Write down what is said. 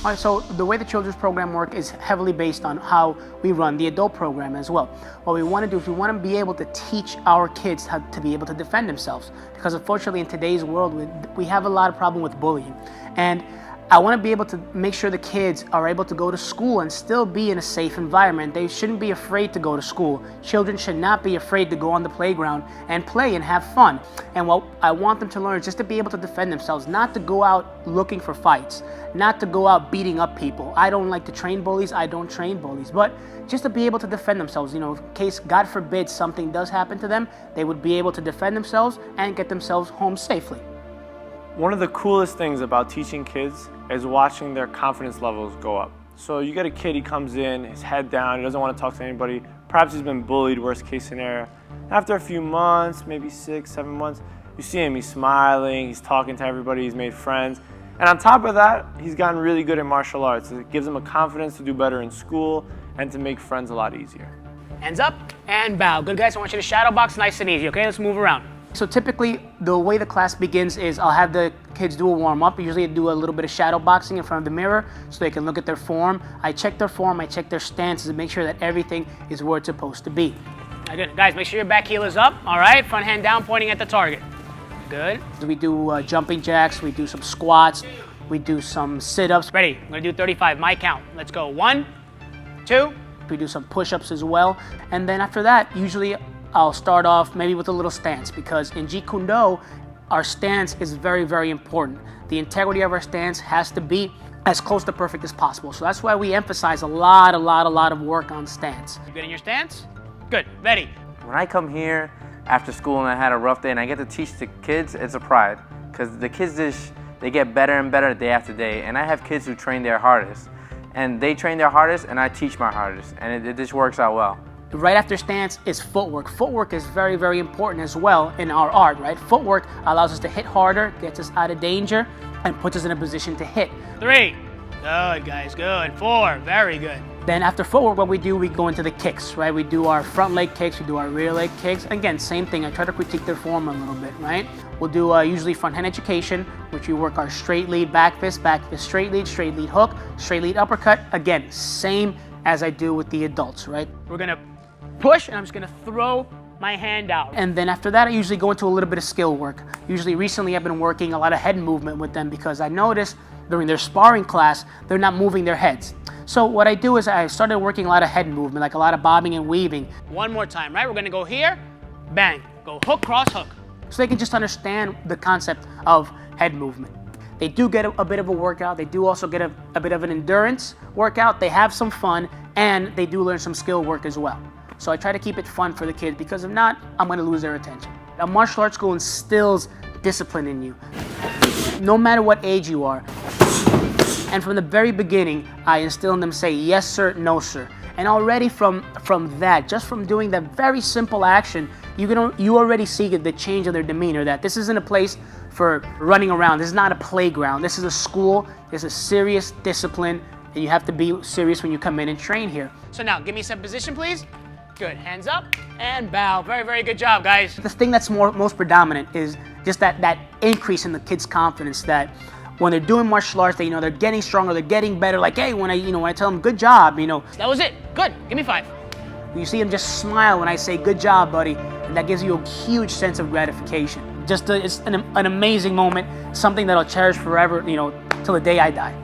All right, so the way the children's program works is heavily based on how we run the adult program as well. What we want to do is we want to be able to teach our kids how to be able to defend themselves, because unfortunately in today's world we have a lot of problem with bullying. And I want to be able to make sure the kids are able to go to school and still be in a safe environment. They shouldn't be afraid to go to school. Children should not be afraid to go on the playground and play and have fun. And what I want them to learn is just to be able to defend themselves, not to go out looking for fights, not to go out beating up people. I don't like to train bullies, I don't train bullies, but just to be able to defend themselves. You know, in case, God forbid, something does happen to them, they would be able to defend themselves and get themselves home safely. One of the coolest things about teaching kids is watching their confidence levels go up. So you get a kid, he comes in, his head down, he doesn't want to talk to anybody. Perhaps he's been bullied, worst case scenario. After a few months, maybe 6, 7 months, you see him, he's smiling, he's talking to everybody, he's made friends. And on top of that, he's gotten really good at martial arts. It gives him a confidence to do better in school and to make friends a lot easier. Hands up and bow. Good, guys, I want you to shadow box nice and easy, okay? Let's move around. So typically, the way the class begins is I'll have the kids do a warm-up. Usually I do a little bit of shadow boxing in front of the mirror so they can look at their form. I check their form, I check their stances, and make sure that everything is where it's supposed to be. Good. Guys, make sure your back heel is up, all right? Front hand down, pointing at the target. Good. We do jumping jacks, we do some squats, we do some sit-ups. Ready, I'm gonna do 35, my count. Let's go, 1, 2. We do some push-ups as well. And then after that, usually I'll start off maybe with a little stance, because in Jeet Kune Do, our stance is very, very important. The integrity of our stance has to be as close to perfect as possible. So that's why we emphasize a lot of work on stance. You good in your stance? Good, ready. When I come here after school and I had a rough day and I get to teach the kids, it's a pride. Because the kids they get better and better day after day. And I have kids who train their hardest. And they train their hardest and I teach my hardest. And it just works out well. Right after stance is footwork. Footwork is very, very important as well in our art, right? Footwork allows us to hit harder, gets us out of danger, and puts us in a position to hit. 3, good guys, good. 4, very good. Then after footwork, what we do, we go into the kicks, right? We do our front leg kicks, we do our rear leg kicks. Again, same thing, I try to critique their form a little bit, right? We'll do usually front hand education, which we work our straight lead, back fist, straight lead hook, straight lead uppercut. Again, same as I do with the adults, right? We're gonna push, and I'm just gonna throw my hand out. And then after that, I usually go into a little bit of skill work. Usually recently I've been working a lot of head movement with them, because I noticed during their sparring class, they're not moving their heads. So what I do is I started working a lot of head movement, like a lot of bobbing and weaving. One more time, right? We're gonna go here, bang, go hook, cross, hook. So they can just understand the concept of head movement. They do get a bit of a workout. They do also get a bit of an endurance workout. They have some fun, and they do learn some skill work as well. So I try to keep it fun for the kids, because if not, I'm going to lose their attention. A martial arts school instills discipline in you, no matter what age you are. And from the very beginning, I instill in them, say yes sir, no sir. And already from that, just from doing that very simple action, you already see the change of their demeanor, that this isn't a place for running around. This is not a playground. This is a school. This is serious discipline, and you have to be serious when you come in and train here. So now, give me some position, please. Good, hands up and bow. Very, very good job, guys. The thing that's most predominant is just that increase in the kids' confidence, that when they're doing martial arts, they're getting stronger, they're getting better. Like, hey, when I tell them good job, that was it, good, give me 5. You see them just smile when I say good job, buddy, and that gives you a huge sense of gratification. It's an amazing moment, something that I'll cherish forever, till the day I die.